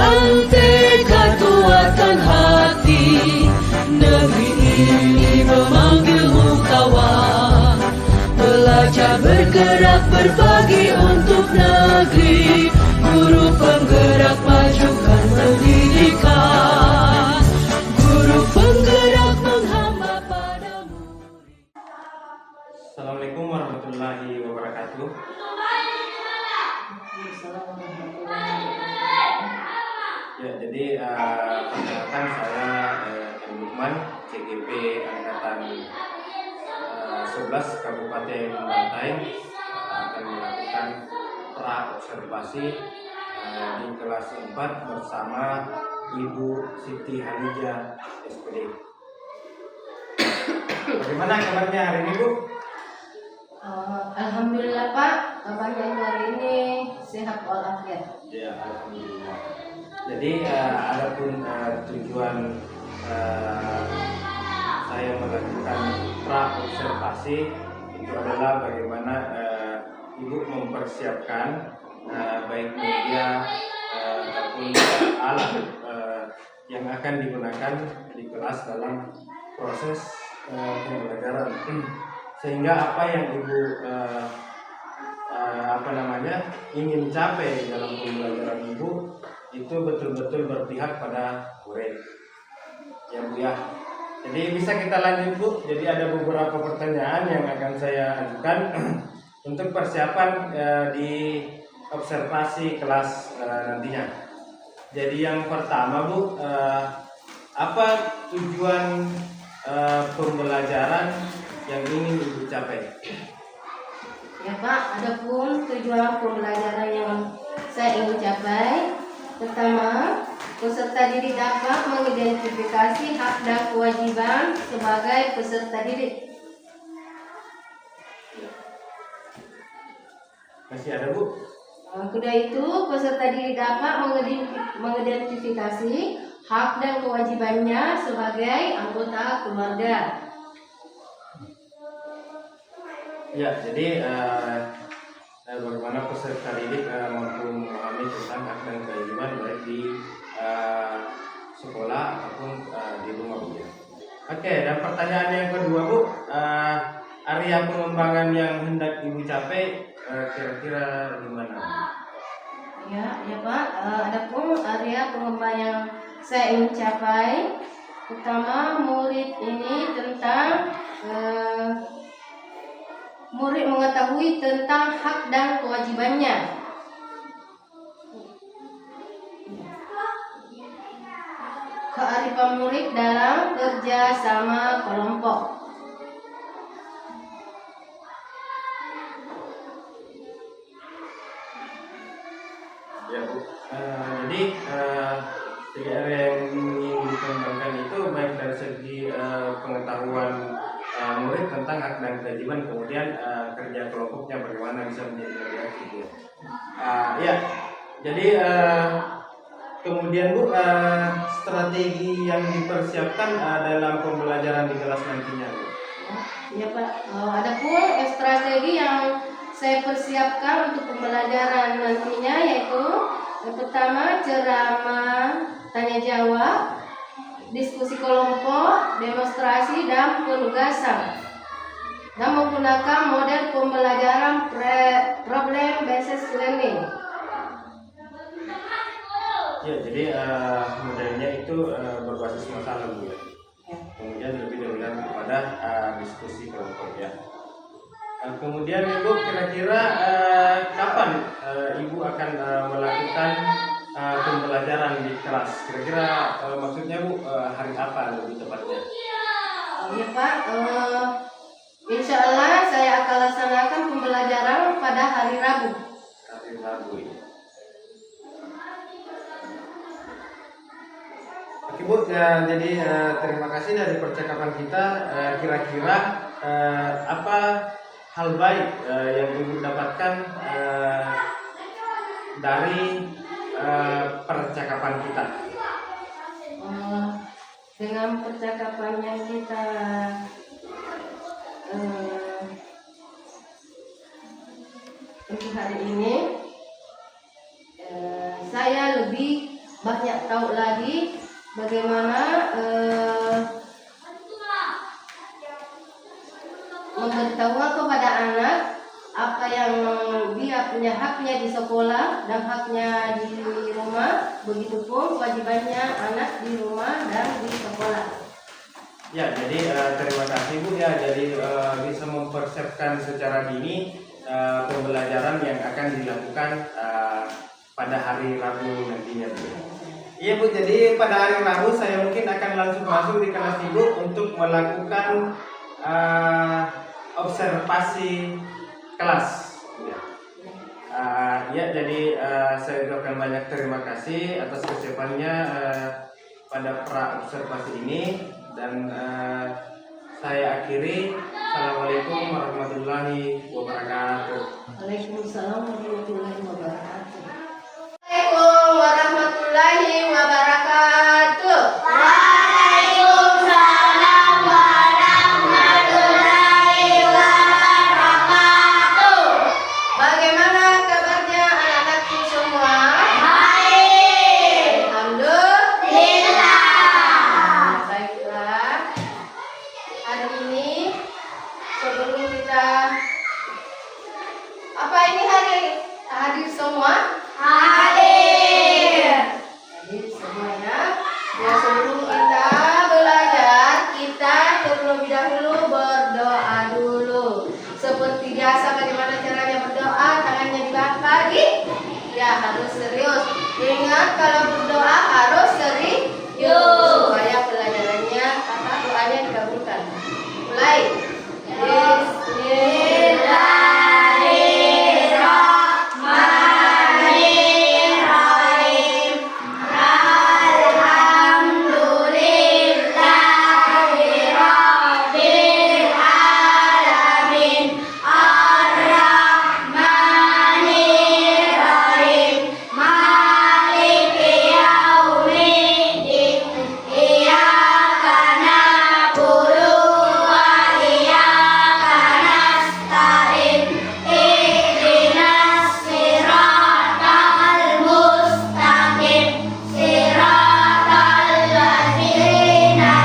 dengan tekad kuatkan hati, negeri ini memanggilmu kawan. Belajar bergerak berbagi untuk negeri, guru penggerak majukan pendidikan, guru penggerak menghamba pada murid. Assalamualaikum warahmatullahi wabarakatuh. Ya, jadi perkenalkan saya M. Lukman, CGP Angkatan 11 Kabupaten Bantaeng, akan melakukan pra-observasi di kelas 4 bersama Ibu Siti Hanijah, SPD. Bagaimana kabarnya hari ini, Bu? Alhamdulillah Pak, kabarnya hari ini sehat walafiat. Ya, alhamdulillah. Jadi adapun tujuan saya melakukan pra-observasi itu adalah bagaimana Ibu mempersiapkan baik media ataupun alat yang akan digunakan di kelas dalam proses pembelajaran, sehingga apa yang Ibu ingin capai dalam pembelajaran Ibu itu betul-betul berpihak pada murid, ya Bu ya. Jadi bisa kita lanjut Bu. Jadi ada beberapa pertanyaan yang akan saya ajukan untuk persiapan di observasi kelas nantinya. Jadi yang pertama Bu, apa tujuan pembelajaran yang ingin Ibu capai? Ya Pak, adapun tujuan pembelajaran yang saya ingin capai, pertama, peserta didik dapat mengidentifikasi hak dan kewajiban sebagai peserta didik. Masih ada Bu? Kedua itu, peserta didik dapat mengidentifikasi hak dan kewajibannya sebagai anggota keluarga. Ya, jadi bagaimana peserta didik mampu memahami tentang hak dan kewajiban baik di sekolah ataupun di rumah Bu. Oke, dan pertanyaan yang kedua Bu, area pengembangan yang hendak Ibu capai kira-kira di mana? Ya Pak, adapun area pengembangan yang saya ingin capai, pertama murid ini tentang murid mengetahui tentang hak dan kewajibannya. Kearifan murid dalam kerja sama kelompok. Ya Bu, jadi tiga area yang ingin dikembangkan itu baik dari segi pengetahuan murid tentang hak dan kewajiban, kemudian kerja kelompoknya bagaimana bisa menjadi lebih aktif ya. Ya, jadi kemudian Bu, strategi yang dipersiapkan dalam pembelajaran di kelas nantinya Bu. Ya Pak, adapun strategi yang saya persiapkan untuk pembelajaran nantinya yaitu yang pertama ceramah, tanya jawab, diskusi kelompok, demonstrasi dan penugasan, dan menggunakan model pembelajaran problem based learning. Ya, jadi modelnya itu berbasis masalah Bu ya. Kemudian lebih dominan kepada diskusi kelompok ya. Kemudian Ibu kira-kira kapan Ibu akan melakukan pembelajaran di kelas? Kira-kira maksudnya Bu hari apa lebih tepatnya? Ya Pak, insya Allah saya akan laksanakan pembelajaran pada hari Rabu. Hari Rabu ya. Oke Bu, ya, jadi terima kasih dari percakapan kita. Kira-kira apa hal baik yang Ibu dapatkan dari percakapan kita? Dengan percakapan yang kita untuk hari ini, saya lebih banyak tahu lagi bagaimana memberitahuan kepada anak apa yang dia punya haknya di sekolah dan haknya di rumah, begitupun kewajibannya anak di rumah dan di sekolah. Ya, jadi terima kasih Bu ya. Jadi bisa mempersiapkan secara dini pembelajaran yang akan dilakukan pada hari Rabu nantinya Bu. Iya Bu, jadi pada hari Rabu saya mungkin akan langsung masuk di kelas Ibu untuk melakukan observasi kelas. Ya, jadi saya ucapkan banyak terima kasih atas kesiapannya pada pra observasi ini dan saya akhiri. Assalamualaikum warahmatullahi wabarakatuh. Waalaikumsalam warahmatullahi wabarakatuh. Waalaikumsalam warahmatullahi wabarakatuh. Waalaikumsalam warahmatullahi wabarakatuh. Bagaimana kabarnya anak-anakku semua? Baik. Alhamdulillah. Baiklah. Hari ini sebelum kita apa ini hadir semua? Hadir semuanya. Ya, sebelum kita belajar, kita terlebih dahulu berdoa dulu. Seperti biasa, bagaimana caranya berdoa? Tangannya diangkat, ya harus serius. Ingat kalau berdoa harus serius supaya pelajarannya doanya dikabulkan. Mulai. Bismillahirrahmanirrahim. Alhamdulillahirabbil alamin. Ar-Rahmanirrahim. Maliki yaumiddin. Iyyaka na'budu wa iyyaka nasta'in. Ihdinas siratal mustaqim. Siratal ladzina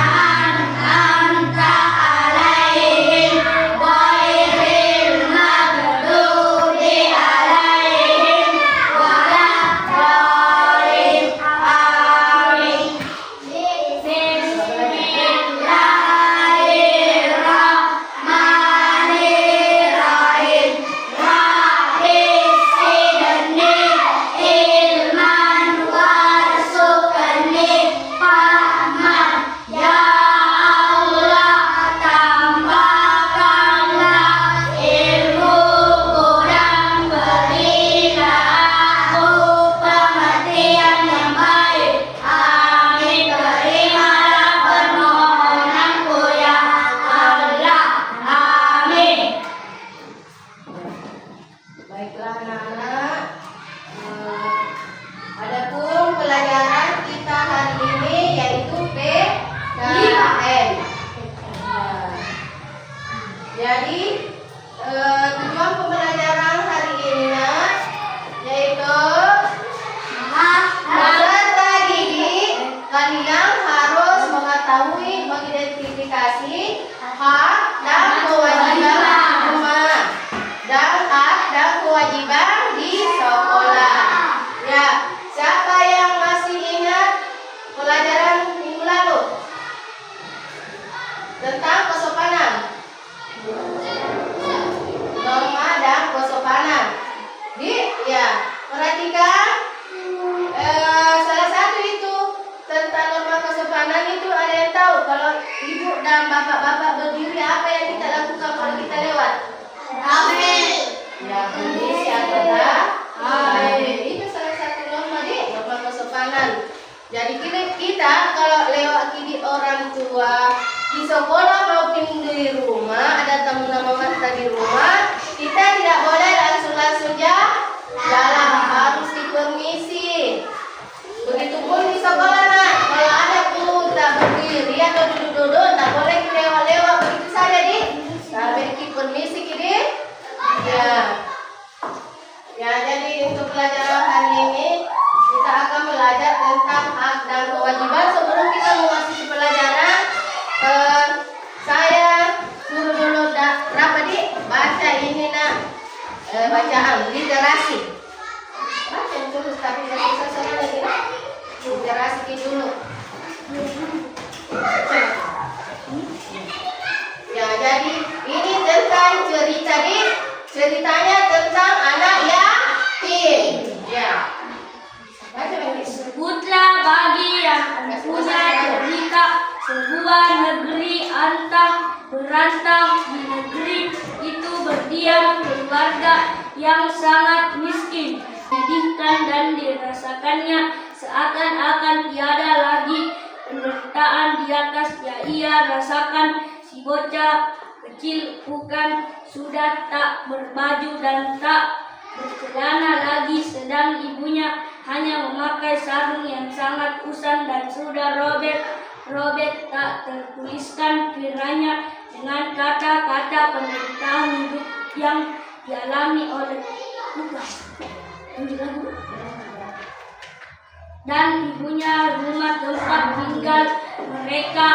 an'amta 'alaihim ghairil maghdubi 'alaihim waladdallin. Amin. Bismillahirrahmanirrahim. Rabbi zidni ilman warzuqni fahman. Ya Allah, tambahkanlah ilmuku dan berilah aku pengertian yang baik. Amin. Terimalah permohonanku ya Allah. Amin. Baiklah anak-anak, adapun pelajaran kita hari ini yaitu PKN. Jadi tujuan pembelajaran hari ini yaitu peserta didik kalian harus mengetahui mengidentifikasi hak dan kewajiban rumah dan hak dan kewajiban di sekolah. Ya, siapa yang masih ingat pelajaran minggu lalu tentang kesopanan? Norma dan kesopanan. Ya, perhatikan salah satu itu tentang norma kesopanan itu ada yang tahu kalau ibu dan bapak-bapak berdiri apa yang kita lakukan kalau kita lewat? Amin. Ya, permisi atau tak? Amin. Itu salah satu norma kesopanan. Jadi kita kalau lewat di orang tua di sekolah maupun di rumah, ada tamu nama kita di rumah, kita tidak boleh langsung jalan, harus dipermisi. Begitupun di sekolah nak, kalau ada guru tak berdiri atau duduk-duduk, tak boleh lewat-lewat begitu saja sampai permisi kini. Ya, jadi untuk pelajaran hari ini kita akan belajar belajar tentang hak dan kewajiban. Sebelum kita memasuki pelajaran, saya suruh dulu berapa baca ini bacaan literasi. Baca dulu tapi tidak bisa soal lagi. Literasi dulu. Ya, jadi ini tentang ceritanya tentang anak yatim. Ya. Baca lagi. Sebutlah bagi yang punya cerita sebuah negeri antang berantang. Di negeri itu berdiam keluarga yang sangat miskin, menyedihkan dan dirasakannya seakan-akan tiada lagi penderitaan di atas yang ia rasakan. Si bocah kecil bukan sudah tak berbaju dan tak bercelana lagi, sedang ibunya hanya memakai sarung yang sangat usang dan sudah robek tak tertuliskan kiranya dengan kata-kata penderitaan hidup yang dialami oleh dan ibunya. Rumah tempat tinggal mereka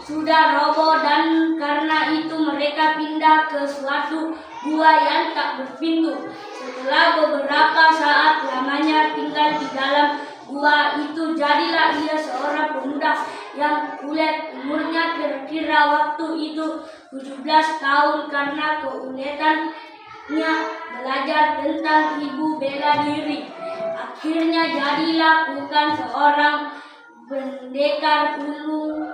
sudah roboh dan karena itu mereka pindah ke suatu gua yang tak berpintu. Setelah beberapa saat lamanya tinggal di dalam gua itu, jadilah ia seorang pemuda yang kulet. Umurnya kira-kira waktu itu 17 tahun. Karena keuletannya belajar tentang ibu bela diri, akhirnya jadilah bukan seorang pendekar ulung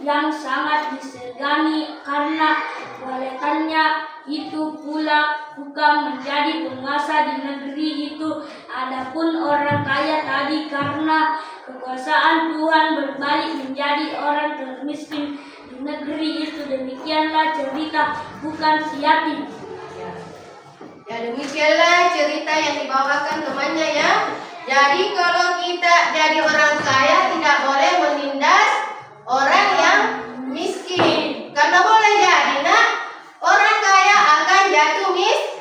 yang sangat disegani. Karena keuletannya itu pula bukan menjadi penguasa di negeri itu. Adapun orang kaya tadi, karena kekuasaan Tuhan berbalik menjadi orang termiskin di negeri itu. Demikianlah cerita bukan si yatim. Ya, demikianlah cerita yang dibawakan temannya ya. Jadi kalau kita jadi orang kaya tidak boleh menindas orang yang miskin. Karena boleh jadi orang kaya akan jatuh miskin.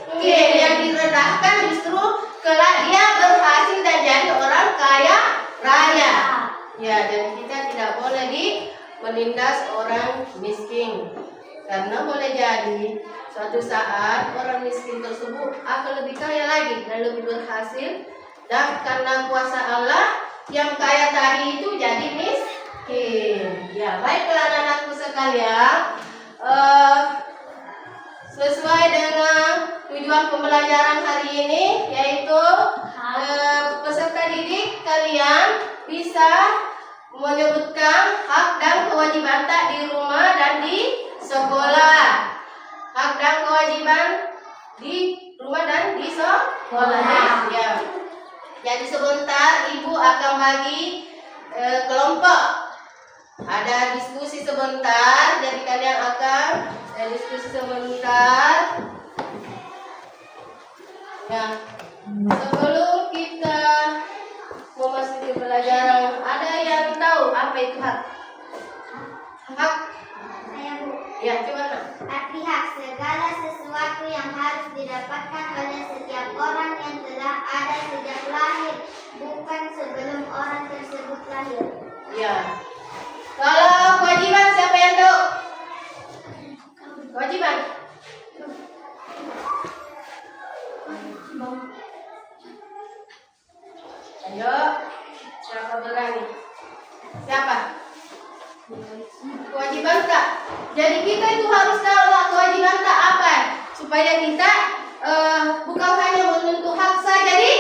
Yang direndahkan justru kelak dia berhasil dan jadi orang kaya raya. Ya, dan kita tidak boleh menindas orang miskin. Karena boleh jadi suatu saat orang miskin tersebut akan lebih kaya lagi dan lebih berhasil. Dan karena kuasa Allah, yang kaya tadi itu jadi miskin. Ya, baiklah anak-anakku sekalian, sesuai dengan tujuan pembelajaran hari ini, yaitu peserta didik kalian bisa menyebutkan hak dan kewajiban tak di rumah dan di sekolah. Hak dan kewajiban di rumah dan di sekolah. Ya. Jadi sebentar ibu akan bagi kelompok. Ada diskusi sebentar, jadi kalian akan diskusi sebentar. Ya. Sebelum kita memasuki pelajaran, ada yang tahu apa itu hak? Hak? Saya Bu. Ya, coba nak. Arti hak segala sesuatu yang harus didapatkan oleh setiap orang yang telah ada sejak lahir, bukan sebelum orang tersebut lahir. Ya. Kalau kewajiban siapa yang tahu? Kewajiban. Ayo, siapa berani? Siapa? Kewajiban tak? Jadi kita itu harus tahu lah kewajiban tak apa, supaya kita bukan hanya menuntut hak saja. Jadi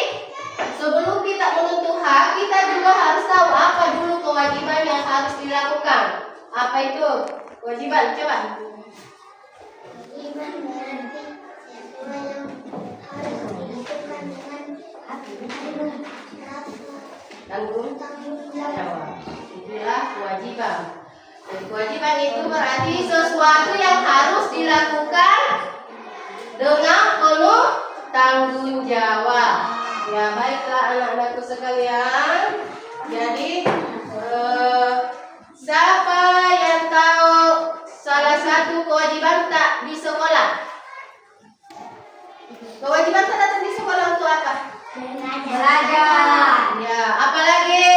sebelum kita menuntut hak, kita juga harus tahu apa dulu kewajiban yang harus dilakukan. Apa itu kewajiban? Coba. Kewajiban berarti sesuatu yang harus dilakukan dengan Tanggung jawab. Itulah kewajiban. Dan kewajiban itu berarti sesuatu yang harus dilakukan dengan penuh tanggung jawab. Ya, baiklah anak-anakku sekalian. Jadi siapa yang tahu salah satu kewajiban tak di sekolah? Kewajiban tak datang di sekolah untuk apa? Belajar. Ya, apalagi?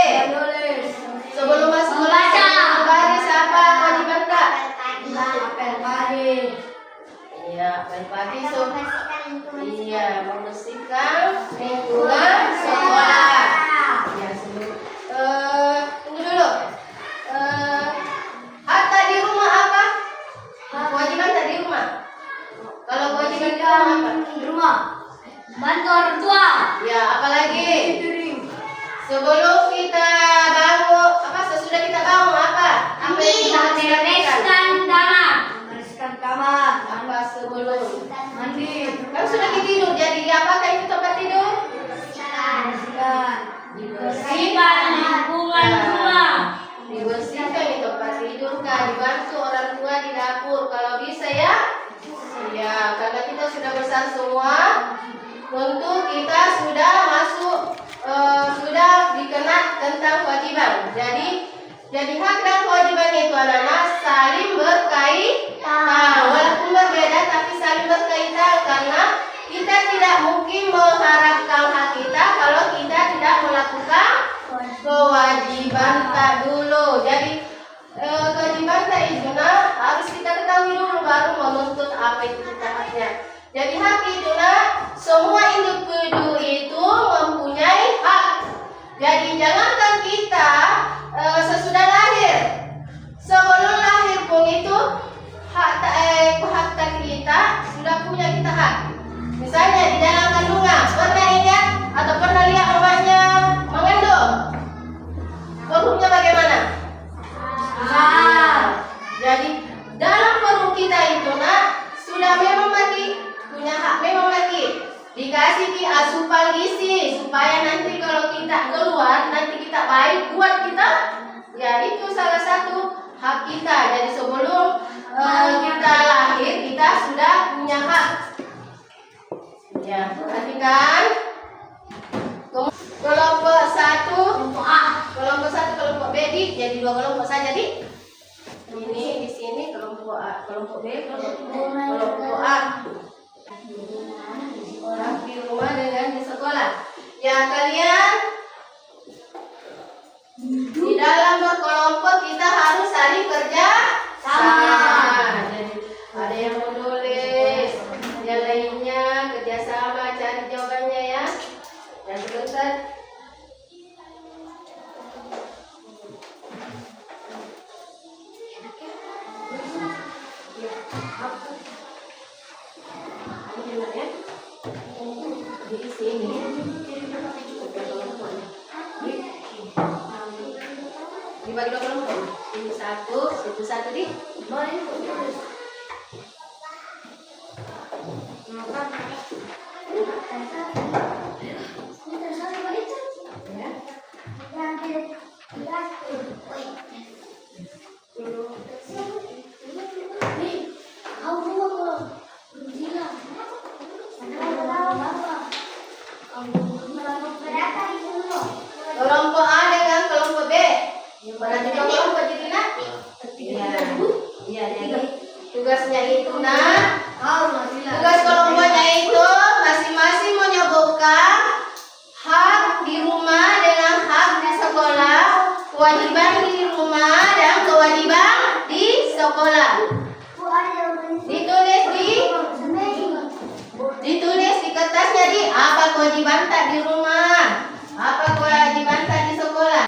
Sebelum masuk Membaca. baris apa kewajiban Kak? Apel pagi. Iya, pagi Atau membersihkan lingkungan Iya, membersihkan lingkungan sekolah. Ya, sebelum tunggu dulu. Hak tadi rumah apa? Kewajiban tadi rumah. Kalau kewajiban di rumah apa? Di rumah. Bantu orang tua. Ya, apalagi? Sebelum kita bangun, sesudah kita bangun apa? Apa yang kita harus lakukan? Bereskan kamar. Bereskan kamar. Apa sebelum? Mandi. Kan sudah tidur, jadi apakah itu tempat tidur? Bersihkan lingkungan rumah. Dibersihkan di tempat tidur Kak, dibantu orang tua di dapur kalau bisa ya. Ya, karena kita sudah besar semua, tentu kita sudah masuk, sudah dikenal tentang kewajiban. Jadi hak dan kewajiban itu anak-anak saling berkaitan, walaupun berbeda tapi saling berkaitan karena kita tidak mungkin mengharapkan hak kita kalau kita tidak melakukan kewajiban tak dulu. Jadi kewajiban tak itu harus kita ketahui dulu baru menuntut apa itu kita haknya. Jadi hak itu semua individu itu mempunyai hak. Jadi jangankan kita sesudah lahir, sebelum lahir pun itu hak kita sudah punya kita hak. Misalnya di dalam kandungan, pernah ingat atau pernah lihat mamanya mengandung? Perutnya bagaimana? Jadi dalam perut kita itu sudah memang punya hak memang dikasih asupan gizi supaya nanti kalau kita keluar nanti kita baik kuat kita. Ya itu salah satu hak kita. Jadi sebelum kita lahir kita sudah punya hak. Ya, perhatikan. Kelompok 1 kelompok B, jadi 2 kelompok saja di sini kelompok A, kelompok B, kelompok A. Orang di rumah dengan di sekolah. Ya, kalian di dalam berkelompok kita harus saling kerja sama. Jadi ada yang menulis, yang lainnya kerjasama cari jawabannya ya. Dan sebentar. Di sini dibagi 2 kelompok. Ini 1, itu 1 di. Kelompok A dengan kelompok B. Berarti 2 kelompok jadi nak? Iya, jadi tugasnya itu tugas kelompoknya itu masing-masing menyebutkan hak di rumah dengan hak di sekolah, kewajiban di rumah dan kewajiban di sekolah. Ditulis di kertasnya di apa kewajiban tak di rumah, apa kewajiban tak di sekolah.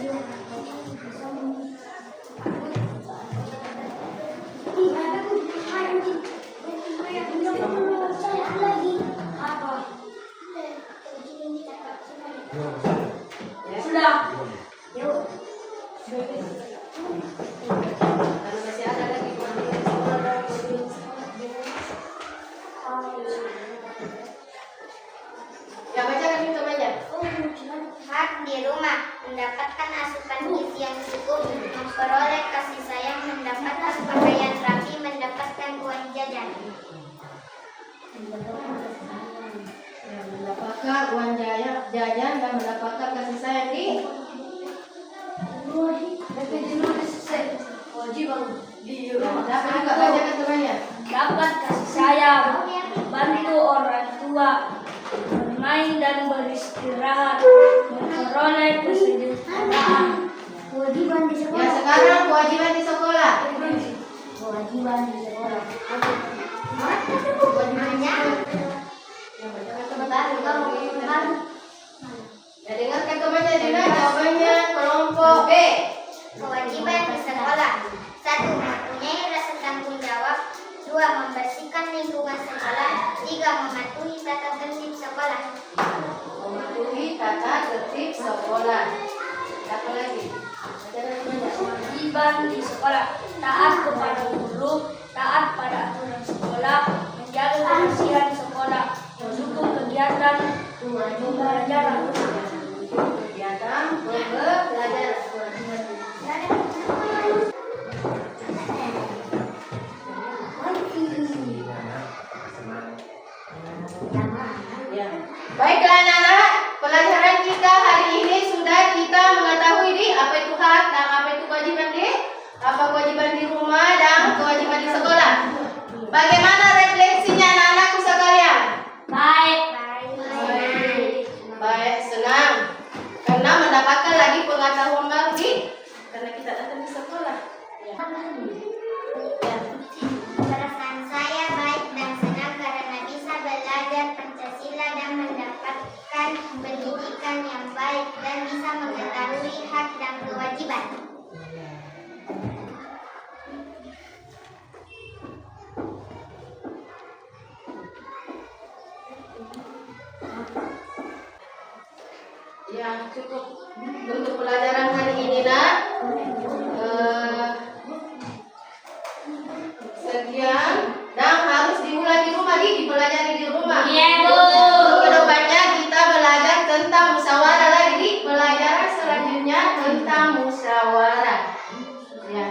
Sudah. Kalau masih ada lagi ya bacakan itu banyak. Hak di rumah mendapatkan asupan gizi yang cukup, memperoleh kasih sayang, mendapatkan pakaian rapi, mendapatkan uang jajan. Mendapatkan uang jajan dan mendapatkan kasih sayang di dapat juga bacakan itu banyak. Dapat kasih sayang, bantu orang tua, bermain dan beristirahat, memperoleh kesejahteraan. Kewajiban di Ya, sekolah. sekarang kewajiban di sekolah. Kewajiban di sekolah. Kewajibannya. Ya, baca sebentar. Ya, dengarkan temannya Dina jawabannya kelompok B. Kewajiban di sekolah. 1. Mempunyai rasa tanggung jawab. 2. Membersihkan lingkungan sekolah. 3. Mematuhi tata tertib sekolah. Mematuhi tata tertib sekolah. Apa lagi? Baca temannya. Kewajiban di sekolah, taat kepada guru, taat pada aturan sekolah, menjaga kebersihan sekolah, mendukung kegiatan pembelajaran. Kegiatan pembelajaran. Ya. Baiklah anak-anak, pelajaran kita hari ini sudah kita mengetahui di apa itu hak dan apa itu kewajiban di apa kewajiban di rumah dan kewajiban di sekolah. Bagaimana refleksinya anak-anakku sekalian? Baik. Baik, senang. Karena mendapatkan lagi pengetahuan baru karena kita datang di sekolah. Ya. Perasaan saya baik dan senang karena bisa belajar Pancasila dan mendapatkan pendidikan yang baik dan bisa mengetahui hak dan kewajiban. Ya, cukup untuk pelajaran hari ini, Nak. Sekian dan harus diulang di rumah, dipelajari di rumah. Iya, Bu. Untuk kedepannya kita belajar tentang musyawarah lagi di pelajaran selanjutnya tentang musyawarah. Ya.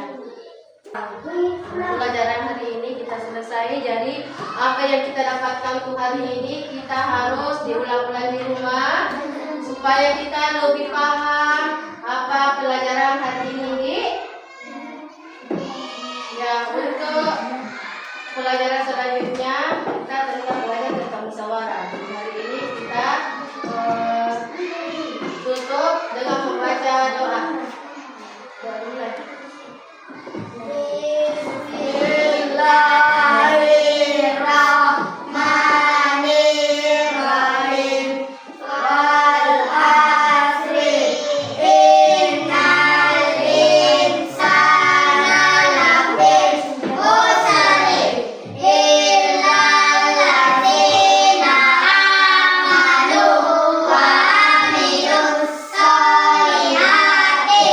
Pelajaran hari ini kita selesai. Jadi apa yang kita dapatkan untuk hari ini kita harus diulang-ulang di rumah supaya kita lebih paham apa pelajaran hari ini. Ya, untuk pelajaran selanjutnya kita tentang belajar tentang musyawarah. Hari ini kita tutup dengan membaca doa. Doa mulai. Bismillahirrahmanirrahim. Wal asri innal insana lafi khusr illa alladzina amanu wa amilus solihati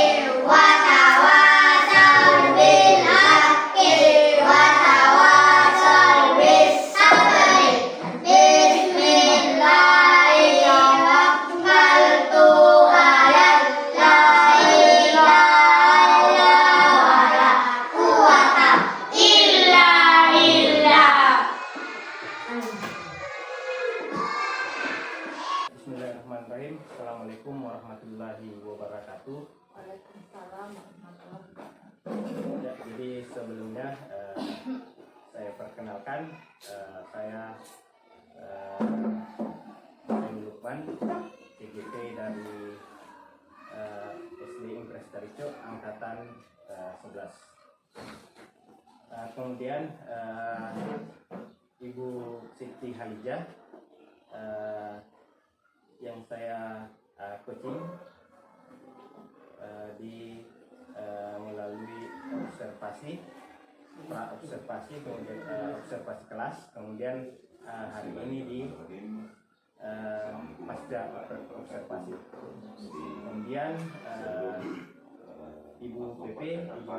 wa tawasaw bil haqqi wa tawasaw bis sabri. Bismillahirrahmanirrahim. La ilaha illallah quwwata illa billah. Bismillahirrahmanirrahim. Assalamualaikum warahmatullahi wabarakatuh. Ya, jadi sebelumnya saya perkenalkan, saya Saiful Lukman, CGP dari SD Impres Tarico angkatan 11. Kemudian Ibu Siti Halijah yang saya coaching di melalui observasi, pra-observasi, kemudian observasi kelas, kemudian hari ini di pasca observasi. Kemudian Ibu PP, Ibu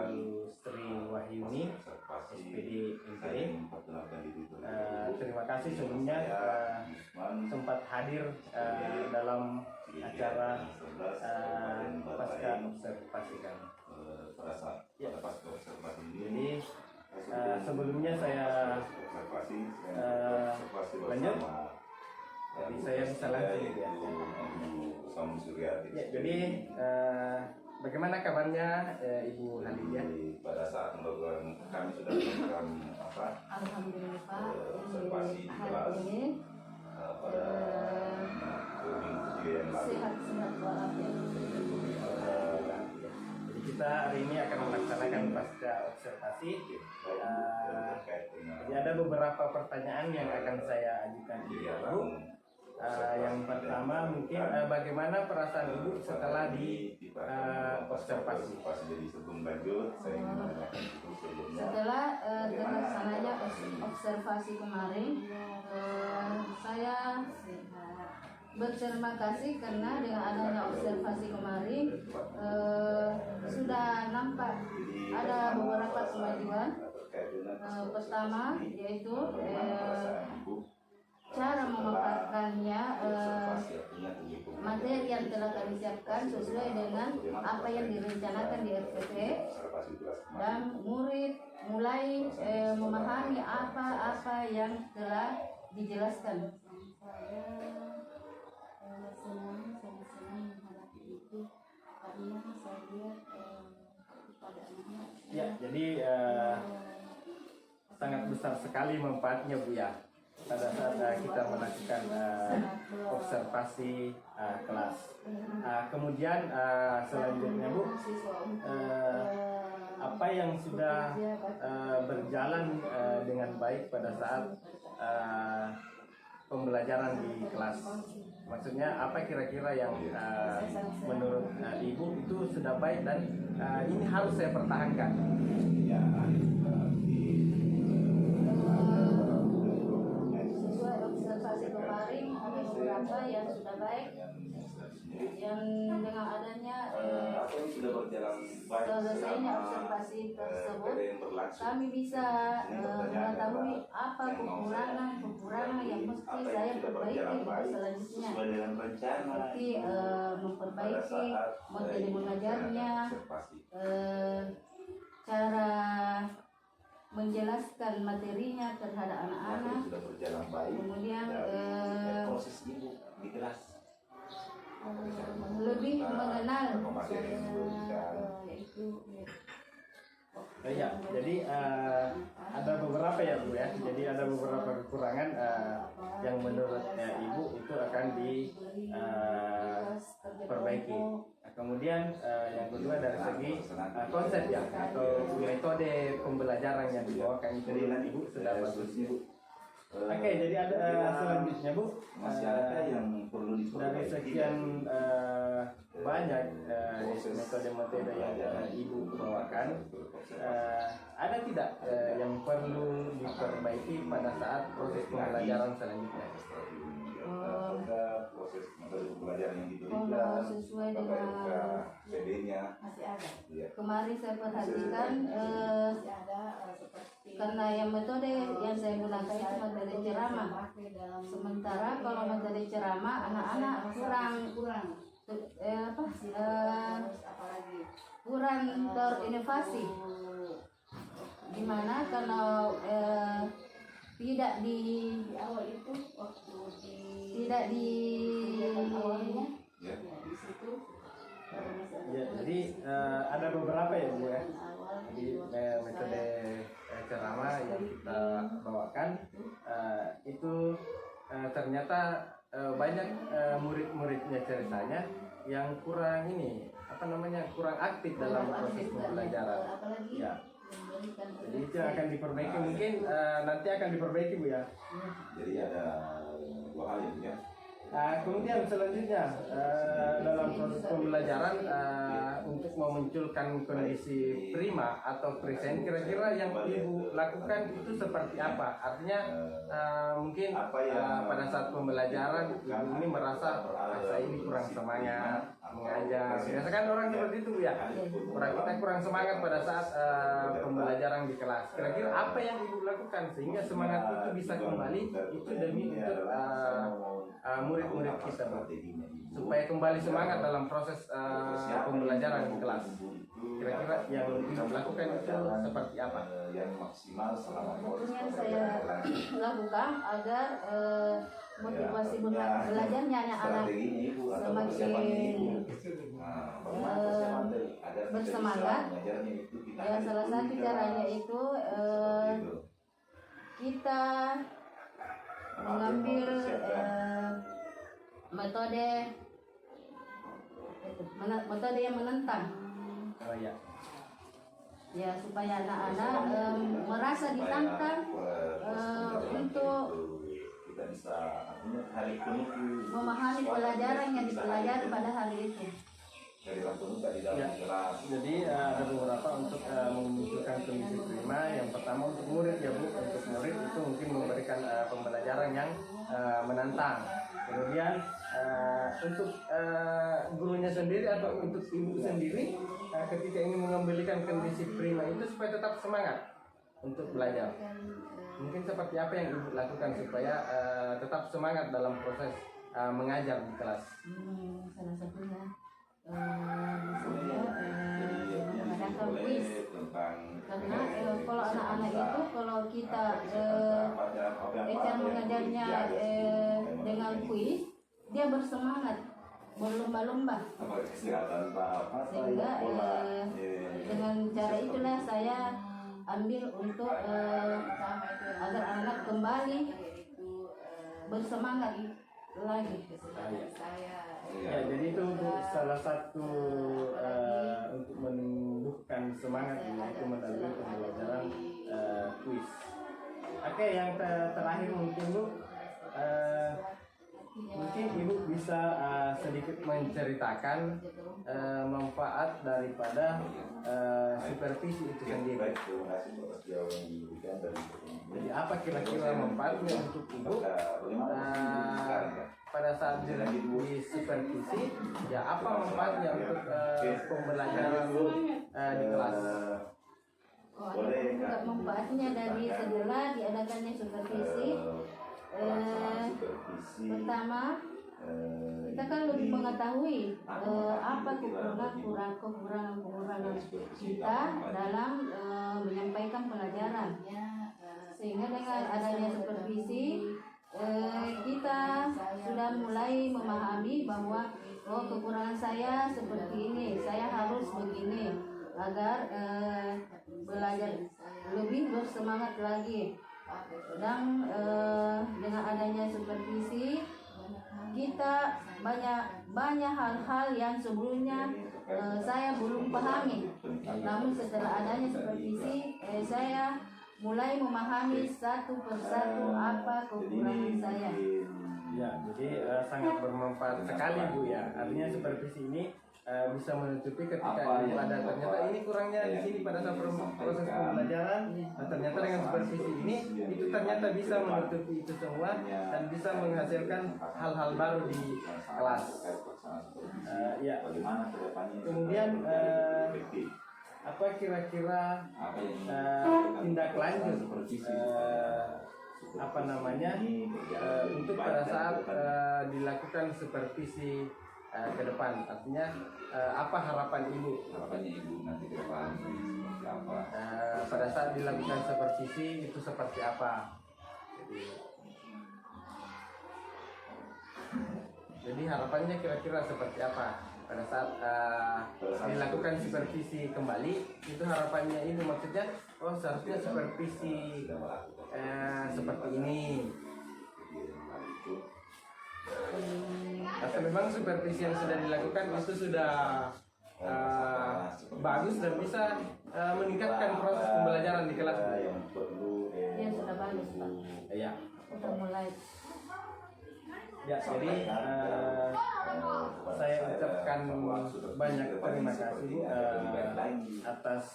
Sri Wahyuni, SPD MPD. Terima kasih sebelumnya sempat hadir dalam acara pasca observasi kami. Ya. Jadi sebelumnya saya lanjut. Jadi saya bisa langsung ya. Ya, jadi bagaimana kabarnya Ibu Halijah? Pada saat melakukan kami sudah melakukan Alhamdulillah Pak. observasi Ini kelas hari ini pada minggu yang lalu. Sehat-sehat walafiat. Jadi kita hari ini akan melaksanakan pasca observasi. Jadi ada beberapa pertanyaan yang akan saya ajukan di Ibu. Yang pertama mungkin bagaimana perasaan Ibu setelah di observasi? Jadi sebelum lanjut, saya ingin menanyakan itu sebelumnya. Setelah terlaksananya observasi kemarin, saya berterima kasih karena dengan adanya observasi kemarin sudah nampak ada beberapa kemajuan. Pertama yaitu cara memaparkannya, materi yang telah kami siapkan sesuai dengan apa yang direncanakan di RPT, dan murid mulai memahami apa-apa yang telah dijelaskan. Saya sangat senang menghadapi itu karena saya lihat pada anak-anak. Ya, jadi sangat besar sekali manfaatnya Bu ya pada saat kita melakukan observasi kelas. Kemudian selanjutnya Bu, apa yang sudah berjalan dengan baik pada saat pembelajaran di kelas? Maksudnya apa kira-kira yang menurut Ibu itu sudah baik dan ini harus saya pertahankan? Ya, sesuai observasi kemarin ada beberapa yang sudah baik, yang dengan adanya apa yang sudah berjalan baik selesainya observasi tersebut kami bisa mengetahui apa kekurangan yang mesti saya perbaiki untuk selanjutnya, sesuai dengan rencana, seperti memperbaiki materi mengajarnya, cara menjelaskan materinya terhadap anak-anak, sudah berjalan baik. kemudian Proses Ibu di kelas lebih mengenal materi yang diberikan. Ya, jadi ada beberapa ya Bu ya. Jadi ada beberapa kekurangan yang menurut Ibu itu akan diperbaiki. Kemudian yang kedua dari segi konsep ya atau metode pembelajaran yang dibawakan itu Ibu sudah bagus. Oke, jadi ada selanjutnya Bu. Masih ada yang perlu Dari diperbaiki. sekian banyak metode-metode yang Ibu bawakan, ada tidak yang perlu diperbaiki pada saat proses pembelajaran selanjutnya? Proses metode pembelajaran yang kalau diberikan, sesuai dengan CD-nya. masih ada. Ya. Kemarin saya perhatikan karena yang metode yang saya gunakan itu metode ceramah. Sementara kalau metode ceramah anak-anak kurang terinovasi. Gimana kalau tidak di awal itu tidak di awalnya Ya. di situ. Ya, jadi ada beberapa ya Bu ya. Di metode ceramah yang kita bawakan itu ternyata banyak murid-muridnya ceritanya yang kurang kurang aktif dalam proses pembelajaran. Ya. Jadi itu akan diperbaiki, mungkin nanti akan diperbaiki Bu ya. Jadi ada dua hal ya. Kemudian selanjutnya dalam proses pembelajaran untuk memunculkan kondisi prima atau present, kira-kira yang Ibu lakukan itu seperti apa? Artinya mungkin pada saat pembelajaran Ibu ini merasa saya ini kurang semangat mengajar. Biasa kan orang seperti itu ya. Kita kurang semangat pada saat pembelajaran di kelas. Kira-kira apa yang Ibu lakukan sehingga semangat itu bisa kembali itu demi untuk murid-murid kita supaya kembali semangat dalam proses pembelajaran di kelas. Kira-kira yang Ibu lakukan itu seperti apa? Yang maksimal selama proses Yang saya lakukan agar motivasi belajarnya anak-anak semakin bersemangat. Ya, salah satu caranya itu kita mengambil metode metode yang menentang. Oh ya. Ya, supaya anak-anak merasa ditantang untuk kita bisa artinya hari penuh memahami pelajaran yang dipelajari pada hari itu. dari penuh di dalam Ya. kelas. Jadi ada beberapa untuk memunculkan kondisi prima. Yang pertama untuk murid ya Bu, untuk murid itu mungkin memberikan pembelajaran yang menantang. Kemudian untuk gurunya sendiri atau untuk ibu sendiri ketika ingin mengembalikan kondisi prima itu supaya tetap semangat untuk belajar. Mungkin seperti apa yang ibu lakukan supaya tetap semangat dalam proses mengajar di kelas? Salah satunya mengadakan kuis. Karena kalau anak-anak itu kalau kita cara mengajarnya dengan kuis, dia bersemangat berlomba-lomba. Sehingga dengan cara itulah saya ambil untuk agar anak kembali bersemangat lagi. Ya, jadi itu untuk salah satu untuk menumbuhkan semangat yaitu melalui pembelajaran kuis. Oke, yang terakhir mungkin Bu, mungkin Ibu bisa sedikit menceritakan manfaat daripada supervisi itu sendiri. Baik, terima kasih atas jawaban yang diberikan dari Jadi apa kira-kira manfaatnya untuk Ibu pada saat di supervisi? Ya apa manfaatnya untuk pembelajaran di kelas? Untuk manfaatnya dari setelah diadakannya supervisi, pertama kita kan lebih mengetahui apa kekurangan kita dalam menyampaikan pelajaran, sehingga dengan adanya supervisi kita sudah mulai memahami bahwa kekurangan saya seperti ini, saya harus begini agar belajar lebih bersemangat lagi. Dan dengan adanya supervisi kita banyak hal-hal yang sebelumnya saya belum pahami. Namun setelah adanya supervisi saya mulai memahami satu persatu apa kekurangan saya. Ya, jadi sangat bermanfaat sekali Bu ya. Artinya supervisi ini bisa menutupi ketika ada ternyata ini kurangnya di sini pada saat proses pembelajaran. Nah, ternyata dengan supervisi ini itu ternyata bisa menutupi itu semua dan bisa menghasilkan hal-hal baru di kelas. Ya. Kemudian apa kira-kira tindak lanjut untuk pada saat dilakukan supervisi ke depan, artinya apa harapan Ibu? Harapannya Ibu nanti ke depan seperti apa? Pada saat dilakukan supervisi itu seperti apa? Jadi harapannya kira-kira seperti apa pada saat dilakukan supervisi kembali? Itu harapannya Ibu, maksudnya seharusnya supervisi seperti ini. Atau memang supervisi yang sudah dilakukan itu sudah bagus dan bisa meningkatkan proses pembelajaran di kelas. Ya sudah bagus Pak. Ya. Sudah mulai. Ya, jadi saya ucapkan banyak terima kasih atas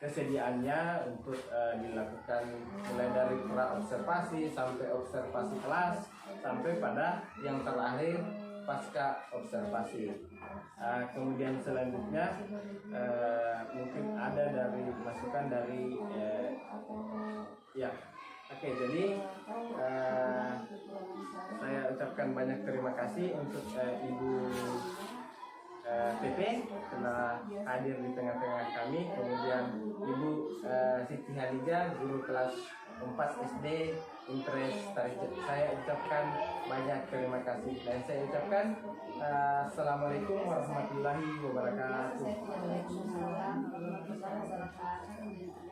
kesediaannya untuk dilakukan mulai dari pra-observasi sampai observasi kelas sampai pada yang terakhir pasca observasi. Kemudian selanjutnya mungkin ada dari masukan dari ya. Oke, jadi saya ucapkan banyak terima kasih untuk Ibu PP telah hadir di tengah-tengah kami. Kemudian Ibu Siti Halija, guru kelas 4 SD Impres Taricet. Saya ucapkan banyak terima kasih dan saya ucapkan Assalamualaikum warahmatullahi wabarakatuh. Waalaikumsalam warahmatullahi wabarakatuh.